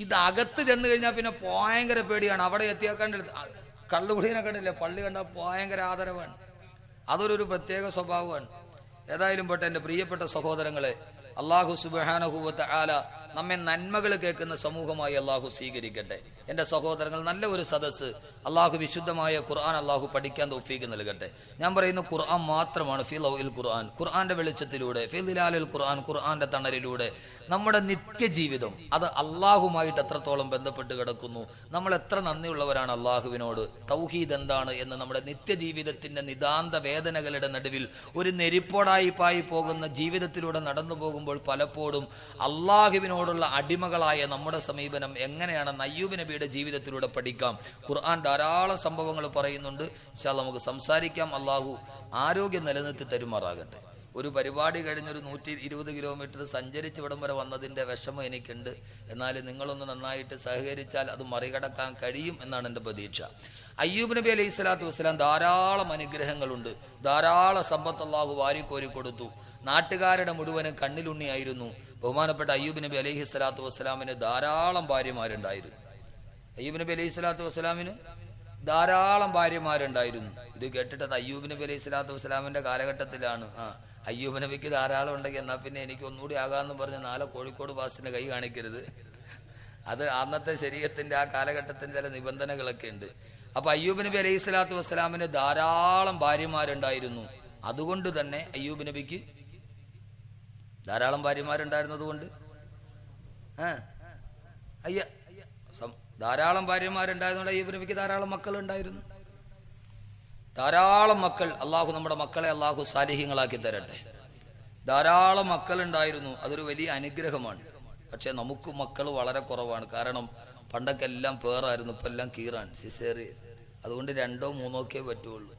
ഇത് അകത്ത് ചെന്ന് കഴിഞ്ഞാൽ പിന്നെ ഭയങ്കര പേടിയാണ്. അവിടെ എത്തിയാൽ കണ്ടില്ല, കള്ളുകുടീനെ കണ്ടില്ലേ, പള്ളി കണ്ടാൽ ഭയങ്കര ആദരവാണ്. അതൊരു പ്രത്യേക സ്വഭാവമാണ്. ഏതായാലും പെട്ടെ എൻ്റെ പ്രിയപ്പെട്ട സഹോദരങ്ങളെ, അള്ളാഹു സുബ്ഹാനഹു വ തആല നമ്മെ നന്മകൾ കേൾക്കുന്ന സമൂഹമായി അള്ളാഹു സ്വീകരിക്കട്ടെ. എൻ്റെ സഹോദരങ്ങൾ, നല്ല ഒരു സദസ്സ് അള്ളാഹു വിശുദ്ധമായ ഖുർആൻ അള്ളാഹു പഠിക്കാൻ തൗഫീഖ് നൽകട്ടെ. ഞാൻ പറയുന്ന ഖുർആൻ മാത്രമാണ്. ഫി ലൗഇൽ ഖുർആൻ, ഖുർആന്റെ വെളിച്ചത്തിലൂടെ, ഫി ദിലാലിൽ ഖുർആൻ, ഖുർആന്റെ തണലിലൂടെ നമ്മുടെ നിത്യജീവിതം അത് അള്ളാഹുമായിട്ട് എത്രത്തോളം ബന്ധപ്പെട്ട് കിടക്കുന്നു, നമ്മൾ എത്ര നന്ദിയുള്ളവരാണ് അള്ളാഹുവിനോട്. തൗഹീദ് എന്താണ് എന്ന് നമ്മുടെ നിത്യജീവിതത്തിന്റെ നിതാന്ത വേദനകളുടെ നടുവിൽ ഒരു നെരിപ്പോടായി പായി പോകുന്ന ജീവിതത്തിലൂടെ നടന്നു പോകുമ്പോൾ പലപ്പോഴും അള്ളാഹുവിനോടുള്ള അടിമകളായ നമ്മുടെ സമീപനം എങ്ങനെയാണെന്ന് അയ്യൂബ് നബിയുടെ ജീവിതത്തിലൂടെ പഠിക്കാം. ഖുർആൻ ധാരാളം സംഭവങ്ങൾ പറയുന്നുണ്ട്. ഇൻഷാ അല്ലാഹ് നമുക്ക് സംസാരിക്കാം. അള്ളാഹു ആരോഗ്യം നിലനിർത്തി തരുമാറാകട്ടെ. ഒരു പരിപാടി കഴിഞ്ഞൊരു 120 കിലോമീറ്റർ സഞ്ചരിച്ച് ഇവിടം വരെ വന്നതിൻ്റെ വിഷമം എനിക്കുണ്ട്. എന്നാൽ നിങ്ങളൊന്ന് നന്നായിട്ട് സഹകരിച്ചാൽ അത് മറികടക്കാൻ കഴിയും എന്നാണ് എൻ്റെ പ്രതീക്ഷ. അയ്യൂബ് നബി അലൈഹി സ്വലാത്തു വസ്സലാം ധാരാളം അനുഗ്രഹങ്ങളുണ്ട്, ധാരാളം സമ്പത്ത് അള്ളാഹു വാരിക്കോരി കൊടുത്തു. നാട്ടുകാരുടെ മുഴുവനും കണ്ണിലുണ്ണിയായിരുന്നു. ബഹുമാനപ്പെട്ട അയ്യൂബ് നബി അലൈഹി സ്വലാത്തു വസ്സലാമിന് ധാരാളം ഭാര്യമാരുണ്ടായിരുന്നു. അയ്യൂബ് നബി അലൈഹി സ്വലാത്തു വസ്സലാമിന് ധാരാളം ഭാര്യമാരുണ്ടായിരുന്നു. ഇത് കേട്ടിട്ട് അയ്യൂബ് നബി അലൈഹി സ്വലാത്തു വസ്സലാമിന്റെ കാലഘട്ടത്തിലാണ്. അയ്യൂബ് നബിക്ക് ധാരാളം ഉണ്ടെങ്കിൽ എന്നാൽ പിന്നെ എനിക്ക് ഒന്നുകൂടി ആകാമെന്ന് പറഞ്ഞ് നാളെ കോഴിക്കോട് ബാസിന്റെ കൈ കാണിക്കരുത്. അത് അന്നത്തെ ശരീഅത്തിന്റെ ആ കാലഘട്ടത്തിന്റെ ചില നിബന്ധനകളൊക്കെ ഉണ്ട്. അപ്പൊ അയ്യൂബ് നബി അലൈഹി സ്വലാത്തു വസ്സലാമിന് ധാരാളം ഭാര്യമാരുണ്ടായിരുന്നു. അതുകൊണ്ട് തന്നെ അയ്യൂബ് നബിക്ക് ധാരാളം ഭാര്യമാരുണ്ടായിരുന്നത് കൊണ്ട് ധാരാളം ഭാര്യമാരുണ്ടായതുകൊണ്ട് അയ്യൂബ് നബിക്ക് ധാരാളം മക്കൾ ഉണ്ടായിരുന്നു. ധാരാളം മക്കൾ. അള്ളാഹു നമ്മുടെ മക്കളെ അള്ളാഹു സാലിഹ്യങ്ങളാക്കി തരട്ടെ. ധാരാളം മക്കൾ ഉണ്ടായിരുന്നു. അതൊരു വലിയ അനുഗ്രഹമാണ്. പക്ഷെ നമുക്ക് മക്കൾ വളരെ കുറവാണ്. കാരണം പണ്ടൊക്കെ എല്ലാം പേറായിരുന്നു, ഇപ്പം എല്ലാം കീറാൻ, സിസേറിയൻ. അതുകൊണ്ട് 2 or 3 ഒക്കെ പറ്റുള്ളൂ.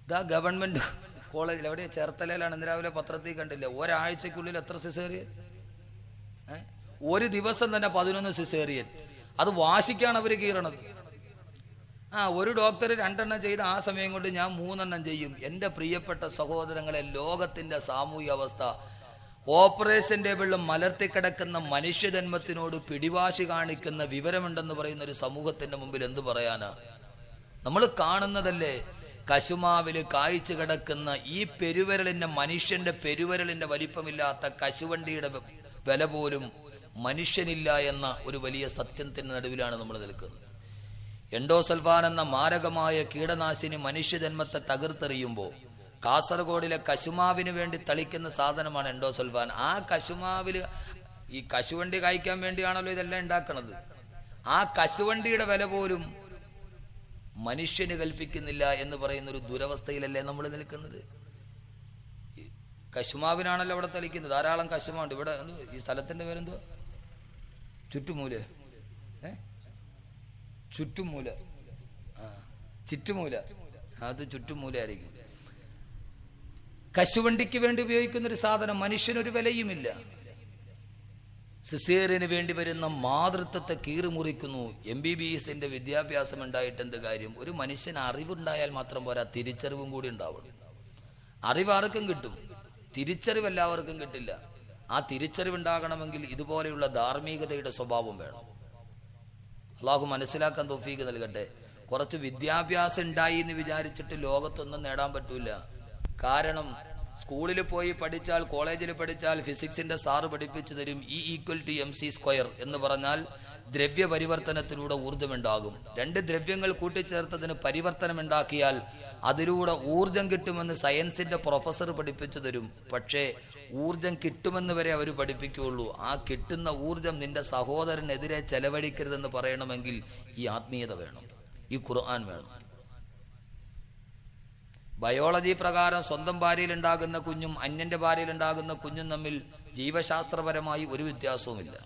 ഇതാ ഗവൺമെന്റ് കോളേജിൽ എവിടെ ചേർത്തലയിലാണ്, ഇന്ന് രാവിലെ പത്രത്തിൽ കണ്ടില്ല, ഒരാഴ്ചക്കുള്ളിൽ എത്ര സിസേറിയൻ? ഒരു ദിവസം തന്നെ 11 സിസേറിയൻ. അത് വാശിക്കാണ് അവർ കീറണത്. ഒരു ഡോക്ടർ 2 എണ്ണം ചെയ്ത് ആ സമയം കൊണ്ട് ഞാൻ 3 എണ്ണം ചെയ്യും. എൻ്റെ പ്രിയപ്പെട്ട സഹോദരങ്ങളെ, ലോകത്തിന്റെ സാമൂഹ്യ അവസ്ഥ, ഓപ്പറേഷൻ ടേബിളിൽ മലർത്തിക്കിടക്കുന്ന മനുഷ്യജന്മത്തിനോട് പിടിവാശി കാണിക്കുന്ന വിവരമുണ്ടെന്ന് പറയുന്ന ഒരു സമൂഹത്തിന്റെ മുമ്പിൽ എന്തു പറയാനാ? നമ്മൾ കാണുന്നതല്ലേ, കശുമാവില് കായ്ച്ചു കിടക്കുന്ന ഈ പെരുവിരലിന്റെ, മനുഷ്യന്റെ പെരുവിരലിന്റെ വലിപ്പമില്ലാത്ത കശുവണ്ടിയുടെ വില പോലും മനുഷ്യനില്ല എന്ന ഒരു വലിയ സത്യത്തിന്റെ നടുവിലാണ് നമ്മൾ നിൽക്കുന്നത്. എൻഡോസൾഫാൻ എന്ന മാരകമായ കീടനാശിനി മനുഷ്യജന്മത്തെ തകർത്തെറിയുമ്പോൾ കാസർഗോഡിലെ കശുമാവിന് വേണ്ടി തളിക്കുന്ന സാധനമാണ് എൻഡോസൾഫാൻ. ആ കശുമാവില് ഈ കശുവണ്ടി കായ്ക്കാൻ വേണ്ടിയാണല്ലോ ഇതെല്ലാം ഉണ്ടാക്കുന്നത്. ആ കശുവണ്ടിയുടെ വില പോലും മനുഷ്യന് കൽപ്പിക്കുന്നില്ല എന്ന് പറയുന്ന ഒരു ദുരവസ്ഥയിലല്ലേ നമ്മൾ നിൽക്കുന്നത്. കശുമാവിനാണല്ലോ അവിടെ തളിക്കുന്നത്. ധാരാളം കശുമാവുണ്ട് ഇവിടെ. ഈ സ്ഥലത്തിന്റെ പേരെന്തോ? ചുറ്റുമൂല. ചുറ്റുമൂല. ചുറ്റുമൂല. അത് ചുറ്റുമൂല ആയിരിക്കും. കശുവണ്ടിക്ക് വേണ്ടി ഉപയോഗിക്കുന്ന ഒരു സാധനം മനുഷ്യനൊരു വിലയുമില്ല. സിസേറിയന് വേണ്ടി വരുന്ന മാതൃത്വത്തെ കീറിമുറിക്കുന്നു. MBBSന്റെ വിദ്യാഭ്യാസം ഉണ്ടായിട്ട് എന്ത് കാര്യം? ഒരു മനുഷ്യന് അറിവുണ്ടായാൽ മാത്രം പോരാ, തിരിച്ചറിവും കൂടി ഉണ്ടാവണം. അറിവ് ആർക്കും കിട്ടും, തിരിച്ചറിവ് എല്ലാവർക്കും കിട്ടില്ല. ആ തിരിച്ചറിവുണ്ടാകണമെങ്കിൽ ഇതുപോലെയുള്ള ധാർമ്മികതയുടെ സ്വഭാവം വേണം. അള്ളാഹു മനസ്സിലാക്കാൻ തൗഫീഖ് നൽകട്ടെ. കുറച്ച് വിദ്യാഭ്യാസം ഉണ്ടായി എന്ന് വിചാരിച്ചിട്ട് ലോകത്തൊന്നും നേടാൻ പറ്റൂല. കാരണം സ്കൂളിൽ പോയി പഠിച്ചാൽ, കോളേജിൽ പഠിച്ചാൽ ഫിസിക്സിന്റെ സാറ് പഠിപ്പിച്ചു തരും E=mc² എന്ന് പറഞ്ഞാൽ ദ്രവ്യ പരിവർത്തനത്തിലൂടെ ഊർജ്ജമുണ്ടാകും. രണ്ട് ദ്രവ്യങ്ങൾ കൂട്ടിച്ചേർത്തതിന് പരിവർത്തനമുണ്ടാക്കിയാൽ അതിലൂടെ ഊർജം കിട്ടുമെന്ന് സയൻസിന്റെ പ്രൊഫസർ പഠിപ്പിച്ചു തരും. പക്ഷേ ഊർജം കിട്ടുമെന്ന് വരെ അവർ പഠിപ്പിക്കുകയുള്ളൂ. ആ കിട്ടുന്ന ഊർജം നിന്റെ സഹോദരനെതിരെ ചെലവഴിക്കരുതെന്ന് പറയണമെങ്കിൽ ഈ ആത്മീയത വേണം, ഈ ഖുർആൻ വേണം. ബയോളജി പ്രകാരം സ്വന്തം ഭാര്യയിലുണ്ടാകുന്ന കുഞ്ഞും അന്യന്റെ ഭാര്യയിലുണ്ടാകുന്ന കുഞ്ഞും തമ്മിൽ ജീവശാസ്ത്രപരമായി ഒരു വ്യത്യാസവുമില്ല.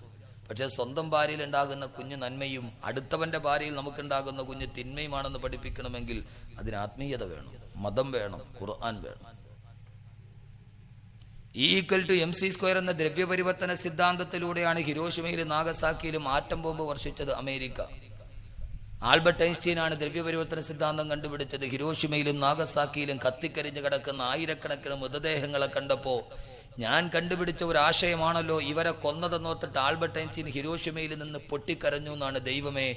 പക്ഷേ സ്വന്തം ഭാര്യയിലുണ്ടാകുന്ന കുഞ്ഞ് നന്മയും അടുത്തവന്റെ ഭാര്യയിൽ നമുക്കുണ്ടാകുന്ന കുഞ്ഞ് തിന്മയുമാണെന്ന് പഠിപ്പിക്കണമെങ്കിൽ അതിന് ആത്മീയത വേണം, മതം വേണം, ഖുർആൻ വേണം. E=mc² എന്ന ദ്രവ്യപരിവർത്തന സിദ്ധാന്തത്തിലൂടെയാണ് ഹിരോഷിമയിലും നാഗസാക്കിയിലും ആറ്റം ബോംബ് വർഷിച്ചത് അമേരിക്ക. ആൽബർട്ട് ഐൻസ്റ്റീനാണ് ദ്രവ്യപരിവർത്തന സിദ്ധാന്തം കണ്ടുപിടിച്ചത്. ഹിരോഷിമയിലും നാഗസാക്കിയിലും കത്തിക്കരിഞ്ഞു കിടക്കുന്ന ആയിരക്കണക്കിന് മൃതദേഹങ്ങളെ കണ്ടപ്പോ ഞാൻ കണ്ടുപിടിച്ച ഒരു ആശയമാണല്ലോ ഇവരെ കൊന്നതെന്നോർത്തിട്ട് ആൽബർട്ട് ഐൻസ്റ്റീൻ ഹിരോഷിമയിൽ നിന്ന് പൊട്ടിക്കരഞ്ഞു എന്നാണ്. ദൈവമേ,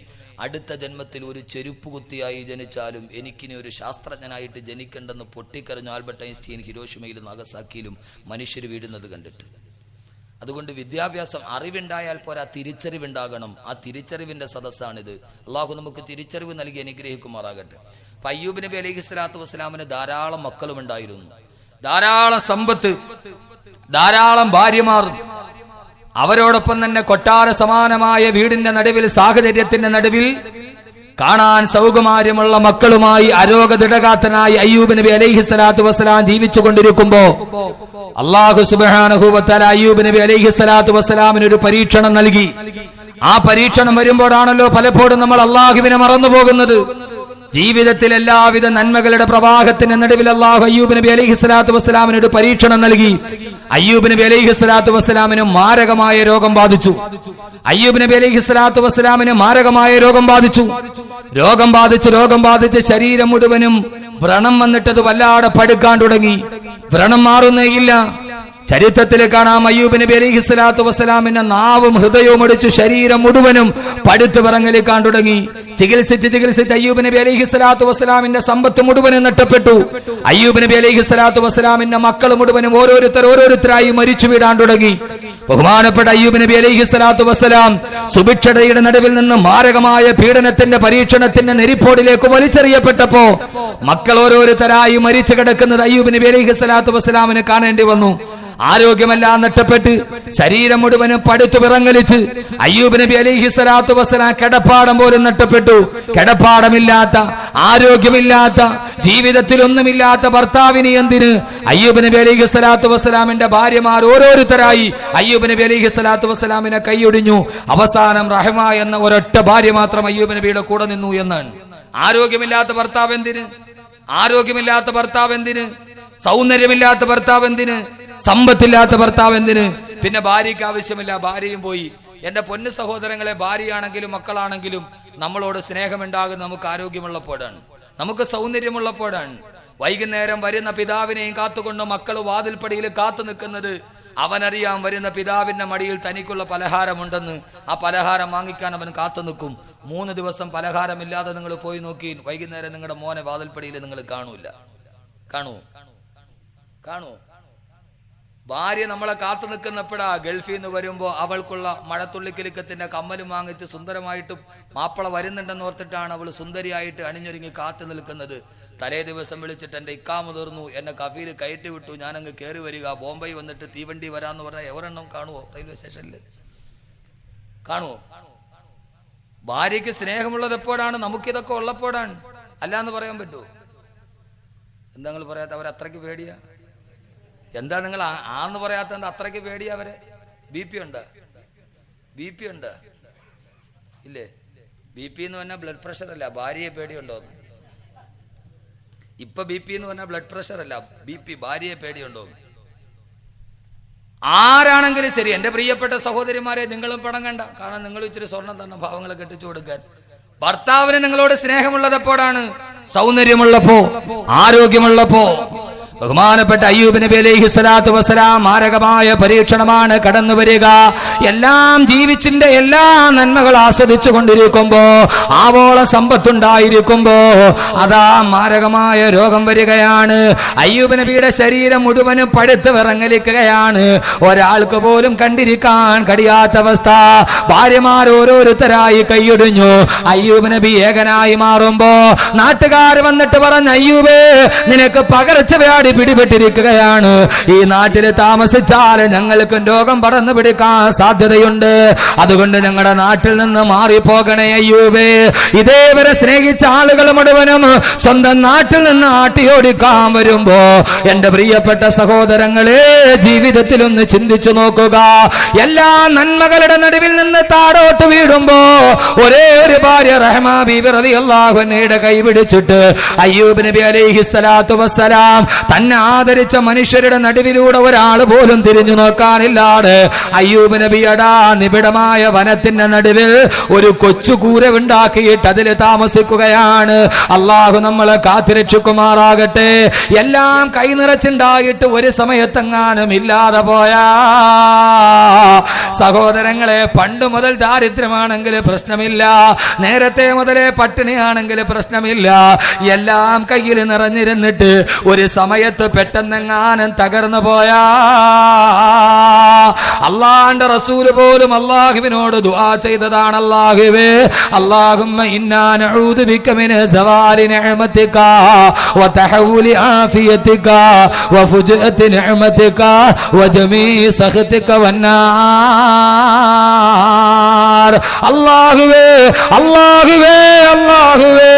അടുത്ത ജന്മത്തിൽ ഒരു ചെരുപ്പുകുത്തിയായി ജനിച്ചാലും എനിക്കിനി ഒരു ശാസ്ത്രജ്ഞനായിട്ട് ജനിക്കണ്ടെന്ന് പൊട്ടിക്കരഞ്ഞു ആൽബർട്ട് ഐൻസ്റ്റീൻ ഹിരോഷിമയിലും നാഗസാക്കിയിലും മനുഷ്യർ വീഴുന്നത് കണ്ടിട്ട്. അതുകൊണ്ട് വിദ്യാഭ്യാസം, അറിവുണ്ടായാൽ പോരാ, തിരിച്ചറിവുണ്ടാകണം. ആ തിരിച്ചറിവിന്റെ സദസ്സാണിത്. അള്ളാഹു നമുക്ക് തിരിച്ചറിവ് നൽകി അനുഗ്രഹിക്കുമാറാകട്ടെ. അയ്യൂബ് നബി അലൈഹി സ്വലാത്തു വസ്സലാമിന് ധാരാളം മക്കളും ഉണ്ടായിരുന്നു, ധാരാളം സമ്പത്ത്, ധാരാളം ഭാര്യമാർ. അവരോടൊപ്പം തന്നെ കൊട്ടാര സമാനമായ വീടിന്റെ നടുവിൽ, സാഹചര്യത്തിന്റെ നടുവിൽ കാണാൻ സൗകുമാര്യമുള്ള മക്കളുമായി അരോഗദൃഢഗാത്രനായി അയ്യൂബ് നബി അലൈഹി സ്വലാത്തു വസ്സലാം ജീവിച്ചു കൊണ്ടിരിക്കുമ്പോ അല്ലാഹു സുബ്ഹാനഹു വ തആല അയ്യൂബ് നബി അലൈഹി സ്വലാത്തു വസ്സലാമിന് ഒരു പരീക്ഷണം നൽകി. ആ പരീക്ഷണം വരുമ്പോഴാണല്ലോ പലപ്പോഴും നമ്മൾ അല്ലാഹുവിനെ മറന്നു പോകുന്നത്. ജീവിതത്തിൽ എല്ലാവിധ നന്മകളുടെ പ്രവാഹത്തിന്റെ നടുവിൽ അല്ലാഹു അയ്യൂബ് നബി അലൈഹി സ്വലാത്തു വസ്സലാമിന് ഒരു പരീക്ഷണം നൽകി. അയ്യൂബ് നബി അലൈഹി സ്വലാത്തു വസ്സലാമിന് മാരകമായ രോഗം ബാധിച്ചു. അയ്യൂബ് നബി അലൈഹി സ്വലാത്തു വസ്സലാമിന് മാരകമായ രോഗം ബാധിച്ചു. രോഗം ബാധിച്ച് ശരീരം മുഴുവനും വ്രണം വന്നിട്ടത് വല്ലാതെ പടുക്കാൻ തുടങ്ങി. വ്രണം മാറുന്നേയില്ല. ചരിത്രത്തിൽ കാണാം അയ്യൂബ് നബി അലൈഹി സ്വലാത്തു വസ്സലാമിന്റെ നാവും ഹൃദയവും ഒടിച്ചു ശരീരം മുഴുവനും പടുത്തു വിറങ്ങലിക്കാൻ തുടങ്ങി. ചികിത്സിച്ച് അയ്യൂബ് നബി അലൈഹി സ്വലാത്തു വസ്സലാമിന്റെ സമ്പത്ത് മുഴുവനും നഷ്ടപ്പെട്ടു. അയ്യൂബ് നബി അലൈഹി സ്വലാത്തു വസ്സലാമിന്റെ മക്കൾ മുഴുവനും ഓരോരുത്തരായി മരിച്ചു വീഴാൻ തുടങ്ങി. ബഹുമാനപ്പെട്ട അയ്യൂബ് നബി അലൈഹി സ്വലാത്തു വസ്സലാം സുഭിക്ഷതയുടെ നടുവിൽ നിന്ന് മാരകമായ പീഡനത്തിന്റെ പരീക്ഷണത്തിന്റെ നെരിപ്പോടിലേക്ക് വലിച്ചെറിയപ്പെട്ടപ്പോ മക്കൾ ഓരോരുത്തരായി മരിച്ചു കിടക്കുന്നത് അയ്യൂബ് നബി അലൈഹി സ്വലാത്തു വസ്സലാമിന് കാണേണ്ടി വന്നു. ആരോഗ്യമെല്ലാം നഷ്ടപ്പെട്ട് ശരീരം മുഴുവനും പടുത്തു വിറങ്ങലിച്ച് അയ്യൂബ് നബി അലൈഹി സ്വലാത്തു വസ്സലാം കിടപ്പാടം പോലും നഷ്ടപ്പെട്ടു. കിടപ്പാടമില്ലാത്ത, ആരോഗ്യമില്ലാത്ത, ജീവിതത്തിലൊന്നുമില്ലാത്ത ഭർത്താവിന് എന്തിന് അയ്യൂബ് നബി അലൈഹി സ്വലാത്തു വസ്സലാമിന്റെ ഭാര്യമാർ ഓരോരുത്തരായി അയ്യൂബ് നബി അലൈഹി സ്വലാത്തു വസ്സലാമിനെ കൈയൊടിഞ്ഞു. അവസാനം റഹ്മ എന്ന ഒരൊറ്റ ഭാര്യ മാത്രം അയ്യൂബ് നബിയുടെ കൂടെ നിന്നു എന്നാണ്. ആരോഗ്യമില്ലാത്ത ഭർത്താവ് എന്തിന്? ആരോഗ്യമില്ലാത്ത ഭർത്താവ് എന്തിന്? സൗന്ദര്യമില്ലാത്ത ഭർത്താവ് എന്തിന്? സമ്പത്തില്ലാത്ത ഭർത്താവ് എന്തിന്? പിന്നെ ഭാര്യയ്ക്ക് ആവശ്യമില്ല, ഭാര്യയും പോയി. എന്റെ പൊന്നു സഹോദരങ്ങളെ, ഭാര്യയാണെങ്കിലും മക്കളാണെങ്കിലും നമ്മളോട് സ്നേഹമുണ്ടാകുന്ന നമുക്ക് ആരോഗ്യമുള്ളപ്പോഴാണ്, നമുക്ക് സൗന്ദര്യമുള്ളപ്പോഴാണ്. വൈകുന്നേരം വരുന്ന പിതാവിനെയും കാത്തുകൊണ്ട് മക്കൾ വാതിൽപ്പടിയിൽ കാത്തു നിൽക്കുന്നത് അവനറിയാം വരുന്ന പിതാവിന്റെ മടിയിൽ തനിക്കുള്ള പലഹാരമുണ്ടെന്ന്. ആ പലഹാരം വാങ്ങിക്കാൻ അവൻ കാത്തു നിൽക്കും. 3 ദിവസം പലഹാരമില്ലാതെ നിങ്ങൾ പോയി നോക്കി, വൈകുന്നേരം നിങ്ങളുടെ മോനെ വാതിൽപ്പടിയിൽ നിങ്ങൾ കാണൂ. ഭാര്യ നമ്മളെ കാത്തു നിൽക്കുന്നപ്പോഴാ ഗൾഫിൽ നിന്ന് വരുമ്പോ അവൾക്കുള്ള മഴത്തുള്ളിക്കിലുക്കത്തിന്റെ കമ്മലും വാങ്ങിച്ച് സുന്ദരമായിട്ട് മാപ്പിള വരുന്നുണ്ടെന്ന് ഓർത്തിട്ടാണ് അവൾ സുന്ദരിയായിട്ട് അണിഞ്ഞൊരുങ്ങി കാത്തു നിൽക്കുന്നത്. തലേ ദിവസം വിളിച്ചിട്ട് എന്റെ ഇക്കാമ തീർന്നു, എന്നെ കഫീൽ കയറ്റി വിട്ടു, ഞാനങ്ങ് കയറി വരിക, ബോംബെ വന്നിട്ട് തീവണ്ടി വരാന്ന് പറഞ്ഞാൽ എവരെണ്ണം കാണുവോ? റെയിൽവേ സ്റ്റേഷനിൽ കാണുവോ? ഭാര്യയ്ക്ക് സ്നേഹമുള്ളത് എപ്പോഴാണ്? നമുക്കിതൊക്കെ ഉള്ളപ്പോഴാണ്. അല്ലാന്ന് പറയാൻ പറ്റുമോ? എന്താ നിങ്ങൾ പറയാത്ത? അവർ അത്രയ്ക്ക് പേടിയാ? എന്താ നിങ്ങൾ ആന്ന് പറയാത്ത? എന്താ അത്രയ്ക്ക് പേടിയാ അവരെ? ബി പി ഉണ്ട് ഇല്ലേ? ബി പി എന്ന് പറഞ്ഞാൽ ബ്ലഡ് പ്രഷർ അല്ല, ഭാര്യയെ പേടിയുണ്ടോ? ഇപ്പൊ ബി പി എന്ന് പറഞ്ഞാൽ ബ്ലഡ് പ്രഷർ അല്ല, ബി പി, ഭാര്യയെ പേടിയുണ്ടോ? ആരാണെങ്കിലും ശരി, എന്റെ പ്രിയപ്പെട്ട സഹോദരിമാരെ, നിങ്ങളും പണങ്ങണ്ട. കാരണം നിങ്ങൾ ഇച്ചിരി സ്വർണം തന്നെ ഭാവങ്ങളെ കെട്ടിച്ചു കൊടുക്കാൻ. ഭർത്താവിന് നിങ്ങളോട് സ്നേഹമുള്ളത് എപ്പോഴാണ്? സൗന്ദര്യമുള്ളപ്പോ, ആരോഗ്യമുള്ളപ്പോ, ബഹുമാനപ്പെട്ട അയ്യൂബ് നബി അലൈഹി സ്വലാത്തു വസ്സലാം മാരകമായ പരീക്ഷണമാണ് കടന്നു വരിക. എല്ലാം ജീവിച്ചിന്റെ എല്ലാ നന്മകൾ ആസ്വദിച്ചു കൊണ്ടിരിക്കുമ്പോ, ആവോള സമ്പത്തുണ്ടായിരിക്കുമ്പോ അതാ മാരകമായ രോഗം വരികയാണ്. അയ്യൂബ് നബിയുടെ ശരീരം മുഴുവനും പഴുത്ത് വിറങ്ങലിക്കുകയാണ്. ഒരാൾക്ക് പോലും കണ്ടിരിക്കാൻ കഴിയാത്ത അവസ്ഥ. ഭാര്യമാർ ഓരോരുത്തരായി കൈയൊടിഞ്ഞു. അയ്യൂബ് നബി ഏകനായി മാറുമ്പോ നാട്ടുകാർ വന്നിട്ട് പറഞ്ഞു, അയ്യൂബേ, നിനക്ക് പകർച്ചവ്യാധി പിടിപെട്ടിരിക്കുകയാണ്. ഈ നാട്ടിൽ താമസിച്ചാൽ ഞങ്ങൾക്കും രോഗം പടർന്നു പിടിക്കാൻ സാധ്യതയുണ്ട്. അതുകൊണ്ട് ഞങ്ങളുടെ നാട്ടിൽ നിന്ന് മാറിപ്പോകണേ അയ്യൂബേ. ഇതേവരെ സ്നേഹിച്ച ആളുകൾ മുഴുവനും സ്വന്തം നാട്ടിൽ നിന്ന് ആട്ടിയോടിക്കാൻ വരുമ്പോ എന്റെ പ്രിയപ്പെട്ട സഹോദരങ്ങളെ, ജീവിതത്തിൽ ഒന്ന് ചിന്തിച്ചു നോക്കുക. എല്ലാ നന്മകളുടെ നടുവിൽ നിന്ന് താഴോട്ട് വീഴുമ്പോ ഒരേ ഒരു ഭാര്യ റഹ്മാ ബീവി റളിയല്ലാഹു അൻഹയുടെ കൈ പിടിച്ചിട്ട് അയ്യൂബ് നബി അലൈഹി സ്വലാത്തു വസ്സലാം തന്നെ ആദരിച്ച മനുഷ്യരുടെ നടുവിലൂടെ ഒരാൾ പോലും തിരിഞ്ഞു നോക്കാനില്ലാതെ അയ്യൂബ് നബിയടാ നിബിഡമായ വനത്തിന്റെ നടുവിൽ ഒരു കൊച്ചു കൂര ഉണ്ടാക്കിയിട്ട് അതിൽ താമസിക്കുകയാണ്. അള്ളാഹു നമ്മളെ കാത്തിരക്ഷിക്കുമാറാകട്ടെ. എല്ലാം കൈനിറച്ചുണ്ടായിട്ട് ഒരു സമയത്തെങ്ങാനും ഇല്ലാതെ പോയാ സഹോദരങ്ങളെ, പണ്ട് മുതൽ ദാരിദ്ര്യമാണെങ്കിൽ പ്രശ്നമില്ല, നേരത്തെ മുതലേ പട്ടിണിയാണെങ്കിൽ പ്രശ്നമില്ല. എല്ലാം കയ്യിൽ നിറഞ്ഞിരുന്നിട്ട് ഒരു സമയത്ത് പെട്ടെന്നെങ്ങാനും തകർന്നു പോയാ അള്ളാന്റെ റസൂല് പോലും അള്ളാഹുവിനോട് ദുആ ചെയ്തതാണ്, അല്ലാഹുവേ, അല്ലാഹുമ്മ ഇന്നാ നഊദു ബിക മിൻ സവാലി നിഅമതിക വ തഹവൂലി ആഫിയതിക വ ഫുജഅതി നിഅമതിക വ ജമീഇ സഖതിക വന്നാർ. അല്ലാഹുവേ, അല്ലാഹുവേ, അല്ലാഹുവേ,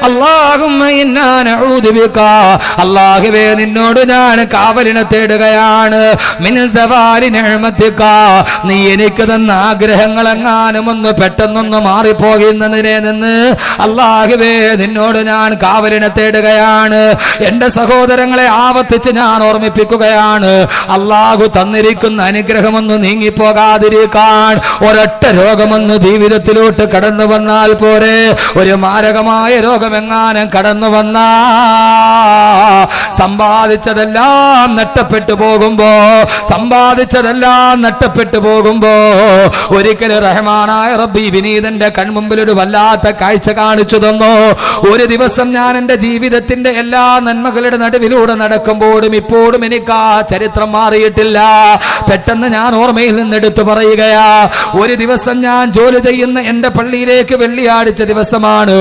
അല്ലാഹുമ്മ ഇന്നാ നഊദു ബിക, അല്ലാഹുവേ, നിന്നോട് ഞാൻ കാവലിനെ തേടുകയാണ്. മിൻ സവാലി നിഅമതിക, നീ എനിക്ക് തന്ന ആഗ്രഹങ്ങൾ എങ്ങാനും ഒന്ന് പെട്ടെന്നൊന്ന് മാറിപ്പോകുന്നതിനെ നിന്ന് അല്ലാഹുവേ നിന്നോട് ഞാൻ കാവലിനെ തേടുകയാണ്. എന്റെ സഹോദരങ്ങളെ ആവർത്തിച്ച് ഞാൻ ഓർമ്മിപ്പിക്കുകയാണ്, അല്ലാഹു തന്നിരിക്കുന്ന അനുഗ്രഹമൊന്ന് നീങ്ങിപ്പോകാതിരിക്കാൻ ഒരൊറ്റ രോഗമൊന്ന് ജീവിതത്തിലോട്ട് കടന്നു വന്നാൽ പോരെ. ഒരു മാരകമായ രോഗമെങ്ങാനും കടന്നു വന്നാ സമ്പാദിച്ചതെല്ലാം നഷ്ടപ്പെട്ടു പോകുമ്പോ, സമ്പാദിച്ചതെല്ലാം നഷ്ടപ്പെട്ടു പോകുമ്പോ ഒരിക്കലും റഹ്മാനായ റബ്ബി വിനീതന്റെ കൺമുമ്പിൽ ഒരു വല്ലാത്ത കാഴ്ച കാണിച്ചു തന്നു. ഒരു ദിവസം ഞാൻ എന്റെ ജീവിതത്തിന്റെ എല്ലാ നന്മകളുടെ നടുവിലൂടെ നടക്കുമ്പോഴും ഇപ്പോഴും എനിക്ക് ആ ചരിത്രം മാറിയിട്ടില്ല. പെട്ടെന്ന് ഞാൻ ഓർമ്മയിൽ നിന്ന് എടുത്തു പറയുകയാ. ഒരു ദിവസം ഞാൻ ജോലി ചെയ്യുന്ന എന്റെ പള്ളിയിലേക്ക് വെള്ളിയാഴ്ച ദിവസമാണ്.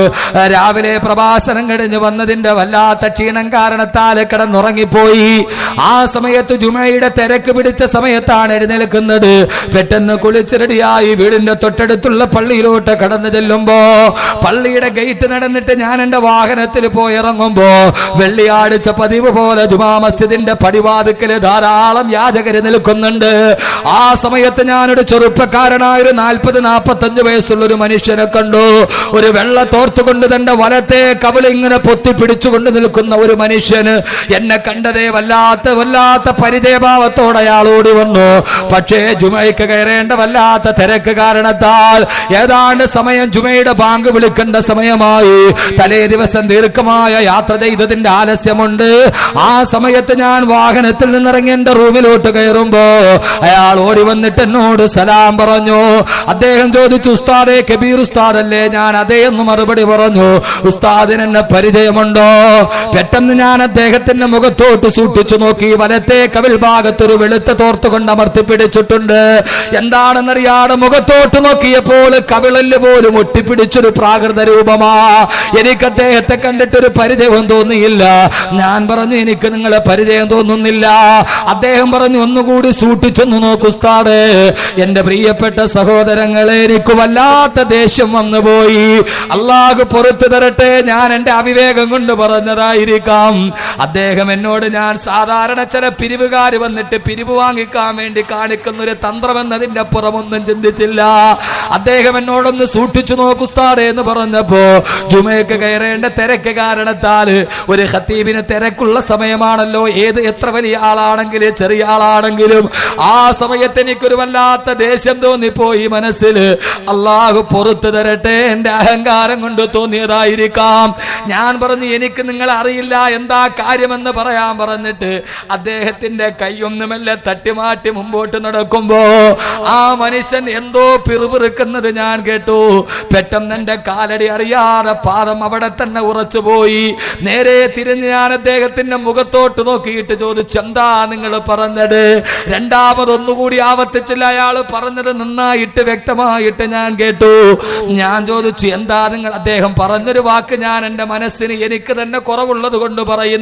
രാവിലെ പ്രഭാഷണം കഴിഞ്ഞ് വന്നതിന്റെ വല്ലാത്ത ക്ഷീണം കാരണത്താൽ കിടന്നുറങ്ങിപ്പോയി. ആ സമയത്ത് ജുമയുടെ തിരക്ക് പിടിച്ച സമയത്താണ് എഴുന്നേൽക്കുന്നത്. പെട്ടെന്ന് കുളിച്ച് റെഡിയായി വീടിന്റെ തൊട്ടടുത്തുള്ള പള്ളിയിലോട്ട് കടന്നു ചെല്ലുമ്പോ പള്ളിയുടെ ഗേറ്റ് നടന്നിട്ട് ഞാൻ എന്റെ വാഹനത്തിൽ പോയി ഇറങ്ങുമ്പോ വെള്ളിയാഴ്ച പതിവ് പോലെ ജുമാ മസ്ജിദിന്റെ പടിവാതിക്കല് ധാരാളം യാചകര് നിൽക്കുന്നുണ്ട്. ആ സമയത്ത് ഞാനൊരു ചെറുപ്പക്കാരനായ ഒരു 40-45 വയസ്സുള്ള ഒരു മനുഷ്യനെ കണ്ടു. ഒരു വെള്ള തോർത്തുകൊണ്ട് തന്റെ വലത്തെ കവിള ഇങ്ങനെ പൊത്തിപ്പിടിച്ചുകൊണ്ട് നിൽക്കുന്ന ഒരു മനുഷ്യന് എന്നെ കണ്ടതേ വല്ലാത്ത പരിചയഭാവത്തോടെ അയാൾ ഓടി വന്നു. പക്ഷേ ജുമയ്ക്ക് കയറേണ്ട വല്ലാത്ത തിരക്ക് കാരണത്താൽ ഏതാണ്ട് സമയം ജുമയുടെ ബാങ്ക് വിളിക്കേണ്ട സമയമായി. തലേ ദിവസം ദീർഘമായ യാത്ര ചെയ്തതിന്റെ ആലസ്യമുണ്ട്. ആ സമയത്ത് ഞാൻ വാഹനത്തിൽ നിന്നിറങ്ങി എന്റെ റൂമിലോട്ട് കയറുമ്പോ അയാൾ ഓടി വന്നിട്ട് എന്നോട് സലാം പറഞ്ഞു. അദ്ദേഹം ചോദിച്ചു, ഉസ്താദേ, കബീർ ഉസ്താദ് അല്ലേ? ഞാൻ അതേ എന്ന് മറുപടി പറഞ്ഞു. ഉസ്താദിന് എന്നെ പരിചയമുണ്ടോ? പെട്ടെന്ന് ഞാൻ അദ്ദേഹത്തിന്റെ മുഖത്തോട്ട് സൂക്ഷിച്ചു നോക്കി. വലത്തെ കവിൾ ഭാഗത്തൊരു വെളുത്ത തോർത്തുകൊണ്ട് അമർത്തി പിടിച്ചിട്ടുണ്ട്. എന്താണെന്നറിയാതെ മുഖത്തോട്ട് നോക്കിയപ്പോൾ കവിളല് പോലും ഒട്ടിപ്പിടിച്ചൊരു പ്രാകൃത രൂപമാ. എനിക്ക് അദ്ദേഹത്തെ കണ്ടിട്ടൊരു പരിചയവും തോന്നിയില്ല. ഞാൻ പറഞ്ഞു, എനിക്ക് നിങ്ങളെ പരിചയം തോന്നുന്നില്ല. അദ്ദേഹം പറഞ്ഞു, ഒന്നുകൂടി സൂക്ഷിച്ചൊന്നു നോക്കൂ ഉസ്താദേ. എന്റെ പ്രിയപ്പെട്ട സഹോദരങ്ങളെ, എനിക്ക് വല്ലാത്ത ദേഷ്യം വന്നുപോയി. അള്ളാഹു പുറത്തു തരട്ടെ, ഞാൻ എന്റെ അവിവേകം കൊണ്ട് പറഞ്ഞതായിരിക്കാം. അദ്ദേഹം എന്നോട്, ഞാൻ സാധാരണ ചില പിരിവുകാർ വന്നിട്ട് പിരിവ് വാങ്ങിക്കാൻ വേണ്ടി കാണിക്കുന്ന ഒരു തന്ത്രമെന്നതിന്റെ അപ്പുറമൊന്നും ചിന്തിച്ചില്ല. അദ്ദേഹം എന്നോടൊന്ന് സൂക്ഷിച്ചു നോക്കൂ ഉസ്താദേ എന്ന് പറഞ്ഞപ്പോ ജുമയ്ക്ക് കയറേണ്ട തിരക്ക് കാരണത്താൽ ഒരു ഖത്തീബിന് തിരക്കുള്ള സമയമാണല്ലോ. എത്ര വലിയ ആളാണെങ്കിലും ചെറിയ ആളാണെങ്കിലും ആ സമയത്ത് എനിക്കൊരു വല്ലാത്ത ദേഷ്യം തോന്നിപ്പോയി മനസ്സിൽ. അള്ളാഹു പുറത്തു തരട്ടെ, എന്റെ അഹങ്കാരം കൊണ്ട് തോന്നിയതായിരിക്കാം. ഞാൻ പറഞ്ഞു എനിക്ക് നിങ്ങളെ അറിയില്ല, എന്താ കാര്യമെന്ന് പറയാൻ പറഞ്ഞിട്ട് അദ്ദേഹത്തിന്റെ കൈയൊന്നുമല്ല തട്ടിമാറ്റി മുമ്പോട്ട് നടക്കുമ്പോ ആ മനുഷ്യൻ എന്തോ പിറുപിറുക്കുന്നത് ഞാൻ കേട്ടു. പെട്ടെന്ന് എന്റെ കാലടി അറിയാതെ പാദം അവിടെ തന്നെ ഉറച്ചുപോയി. നേരെ തിരിഞ്ഞ് ഞാൻ അദ്ദേഹത്തിന്റെ മുഖത്തോട്ട് നോക്കിയിട്ട് ചോദിച്ചു, എന്താ നിങ്ങൾ പറഞ്ഞത്? രണ്ടാമതൊന്നുകൂടി ആവർത്തിച്ചില്ല. അയാൾ പറഞ്ഞത് നന്നായിട്ട് വ്യക്തമായിട്ട് ഞാൻ കേട്ടു. ഞാൻ ചോദിച്ചു, എന്താ നിങ്ങൾ? അദ്ദേഹം പറഞ്ഞൊരു വാക്ക് ഞാൻ എന്റെ മനസ്സിന് എനിക്ക് തന്നെ കുറവുള്ളത് കൊണ്ട് പറയുന്നു.